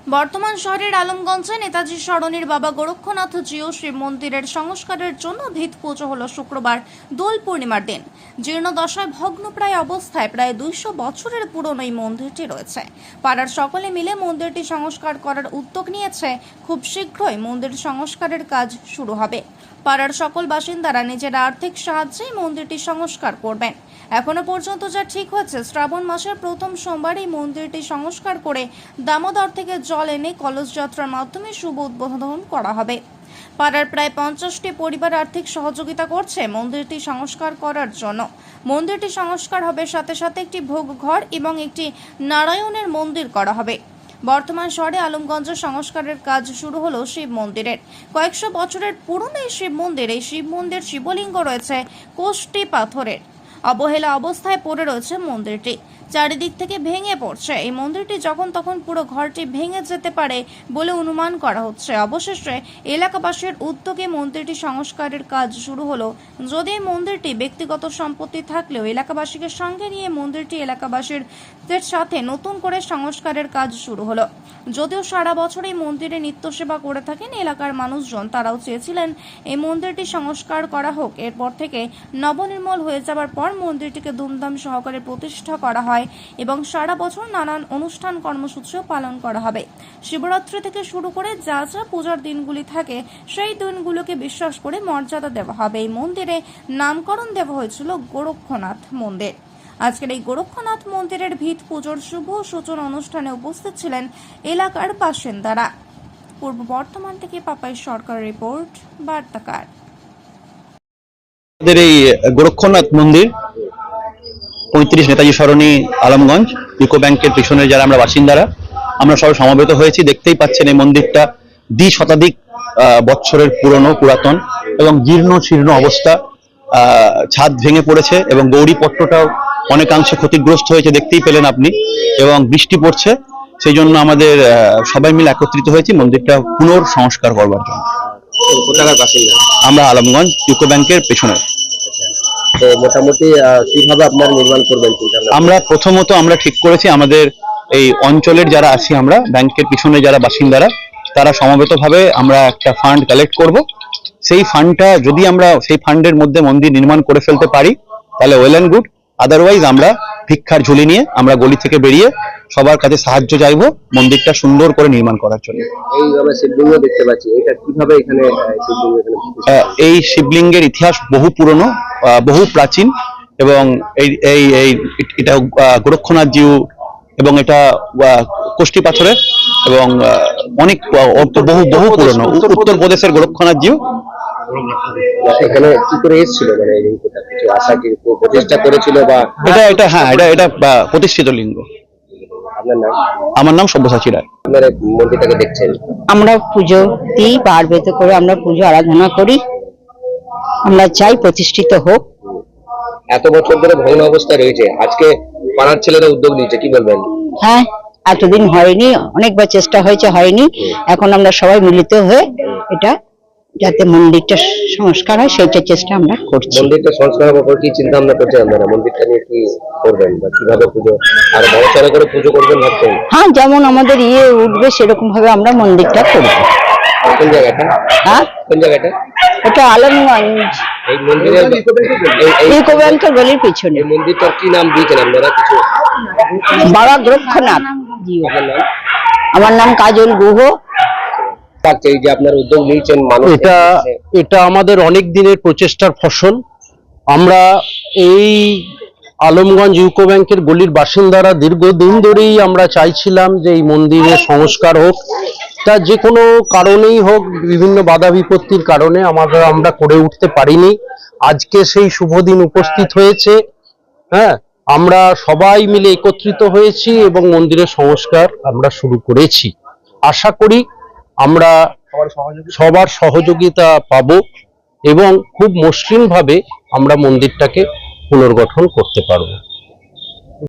বর্তমান শহরের আলমগঞ্জে নেতাজি সরণির বাবা গোরক্ষনাথ জিউ শিব মন্দিরের সংস্কারের জন্য ভিত পুজো হলো শুক্রবার দোল পূর্ণিমার দিন। জীর্ণদশায় ভগ্নপ্রায় অবস্থায় প্রায় 200 বছরের পুরনো এই মন্দিরটি রয়েছে। পাড়ার সকলে মিলে মন্দিরটি সংস্কার করার উদ্যোগ নিয়েছে। খুব শীঘ্রই মন্দির সংস্কারের কাজ শুরু হবে। পাড়ার সকল বাসিন্দারা নিজের আর্থিক সাহায্যে মন্দিরটি সংস্কার করবেন। এখনো পর্যন্ত যা ঠিক হয়েছে, শ্রাবণ মাসের প্রথম সোমবার এই মন্দিরটি সংস্কার করে দামোদর থেকে জল এনে কলস যাত্রার মাধ্যমে শুভ উদ্বোধন করা হবে। পাড়ার প্রায় 50টি পরিবার আর্থিক সহযোগিতা করছে মন্দিরটি সংস্কার করার জন্য। মন্দিরটি সংস্কার হবে, সাথে সাথে একটি ভোগ ঘর এবং একটি নারায়ণের মন্দির করা হবে। বর্তমান শহরে আলমগঞ্জে সংস্কারের কাজ শুরু হলো শিব মন্দিরের। কয়েকশো বছরের পুরনো এই শিব মন্দির শিবলিঙ্গ রয়েছে কোষ্টি পাথরের। অবহেলা অবস্থায় পড়ে রয়েছে মন্দিরটি, চারিদিক থেকে ভেঙে পড়ছে। এই মন্দিরটি যখন তখন পুরো ঘরটি ভেঙে যেতে পারে বলে অনুমান করা হচ্ছে। অবশেষে এলাকাবাসীর উদ্যোগে মন্দিরটি সংস্কারের কাজ শুরু হলো। যদি এই মন্দিরটি ব্যক্তিগত সম্পত্তি থাকলেও এলাকাবাসীকে সঙ্গে নিয়ে মন্দিরটি এলাকাবাসীর সাথে নতুন করে সংস্কারের কাজ শুরু হলো। যদিও সারা বছর এই মন্দিরে নিত্য সেবা করে থাকেন এলাকার মানুষজন, তারাও চেয়েছিলেন এই মন্দিরটি সংস্কার করা হোক। এরপর থেকে নবনির্মল হয়ে যাবার পর মন্দিরটিকে ধুমধাম সহকারে প্রতিষ্ঠা করা হয় এবং সারা বছর নানান অনুষ্ঠান কর্মসূচিও পালন করা হবে। শিবরাত্রি থেকে শুরু করে যা যা পূজার দিনগুলি থাকে সেই দিনগুলোকে বিশ্বাস করে মর্যাদা দেওয়া হবে। এই মন্দিরে নামকরণ দেওয়া হয়েছিল গোরক্ষনাথ মন্দির। আজকের এই গোরক্ষনাথ মন্দিরের ভিত পুজোর শুভ সূচনা অনুষ্ঠানে উপস্থিত ছিলেন এলাকার বাসিন্দারা। পূর্ব বর্ধমান থেকে পাপাই সরকার রিপোর্ট, বার্তাকার। এই গোরক্ষনাথ মন্দির 35 নেতাজি সরণি আলমগঞ্জ ইউকো ব্যাংকের পিছনে যারা আমরা বাসিন্দারা, আমরা সবাই সমবেত হয়েছি। দেখতেই পাচ্ছেন এই মন্দিরটা শতাধিক বছরের পুরাতন এবং জীর্ণ শীর্ণ অবস্থা। ছাদ ভেঙে পড়েছে এবং গৌরী পট্টটাও অনেকাংশে ক্ষতিগ্রস্ত হয়েছে, দেখতেই পেলেন আপনি। এবং বৃষ্টি পড়ছে, সেই জন্য আমাদের সবাই মিলে একত্রিত হয়েছি মন্দিরটা পুনর্সংস্কার করবার জন্য। আমরা আলমগঞ্জ ইউকো ব্যাংকের পেছনে। তো মোটামুটি কিভাবে আপনারা নির্মাণ করবেন? আমরা প্রথমত আমরা ঠিক করেছি আমাদের এই অঞ্চলের যারা আছি, আমরা ব্যাংকের পিছনে যারা বাসিন্দারা, তারা সমবেতভাবে আমরা একটা ফান্ড কালেক্ট করব। সেই ফান্ডটা যদি আমরা সেই ফান্ডের মধ্যে মন্দির নির্মাণ করে ফেলতে পারি তাহলে ওয়েল অ্যান্ড গুড। আদারওয়াইজ আমরা ভিক্ষার ঝুলি নিয়ে আমরা গলি থেকে বেরিয়ে সবার কাছে সাহায্য চাইবো মন্দিরটা সুন্দর করে নির্মাণ করার জন্য। এই আমরা শিবলিঙ্গ দেখতে পাচ্ছি, এটা কিভাবে এখানে শিবলিঙ্গ? এই শিবলিঙ্গের ইতিহাস বহু পুরনো, বহু প্রাচীন এবং এটা গোরক্ষনাথ জিউ এবং এটা কোষ্টি পাথরের এবং অনেক বহু পুরনো উত্তরপ্রদেশের গোরক্ষনাথ জিউ। এখানে কি করে এসেছিল, মানে কিছু আশা কি প্রতিষ্ঠা করেছিল বা এটা প্রতিষ্ঠিত লিঙ্গ। আপনার নাম? আমার নাম সব্যসাচী রায়। আপনারা মন্দিরটাকে দেখছেন? আমরা পুজো দিই, বার বেত করে আমরা পুজো আরাধনা করি। আমরা চাই প্রতিষ্ঠিত হোক। এত বছর ধরে ভগ্ন অবস্থায় রয়েছে, আজকে পাড়ার ছেলেরা উদ্যোগ নিয়েছে, কি বলবেন? হ্যাঁ, এতদিন হয়নি, অনেকবার চেষ্টা হয়েছে, হয়নি। এখন আমরা সবাই মিলিত হয়ে এটা যাতে মন্দিরটা সংস্কার হয় সেইটা চেষ্টা আমরা করছি। মন্দিরটা সংস্কার ব্যাপারে কি চিন্তা ভাবনা করছেন আপনারা? মন্দিরটা নিয়ে কি করবেন বা কিভাবে পুজো আর বড়সড় করে পুজো করবেন ভাবছেন? হ্যাঁ, যেমন আমাদের উঠবে সেরকম ভাবে আমরা মন্দিরটা করব। কোন জায়গাটা? হ্যাঁ, কোন জায়গাটা? এটা আলমগঞ্জ এই মন্দিরের ইউকো ব্যাংকের গলির পিছনে। এই মন্দিরটার কি নাম দিয়েছেন আপনারা কিছু? বাবা গোরক্ষনাথ জিউ। আপনার নাম? আমার নাম কাজল গুহ। এই যে আপনার উদ্যোগ নিয়েছেন, মানুষ এটা আমাদের অনেক দিনের প্রচেষ্টার ফসল। আমরা এই আলমগঞ্জ ইউকো ব্যাংকের গলির বাসিন্দারা দীর্ঘদিন ধরেই আমরা চাইছিলাম যে এই মন্দিরের সংস্কার হোক। তা যে কোনো কারণেই হোক, বিভিন্ন বাধা বিপত্তির কারণে আমরা করে উঠতে পারিনি। আজকে সেই শুভ দিন উপস্থিত হয়েছে। হ্যাঁ, আমরা সবাই মিলে একত্রিত হয়েছি এবং মন্দিরের সংস্কার আমরা শুরু করেছি। আশা করি আমরা সবার সহযোগিতা পাবো এবং খুব মসৃণভাবে আমরা মন্দিরটাকে পুনর্গঠন করতে পারবো।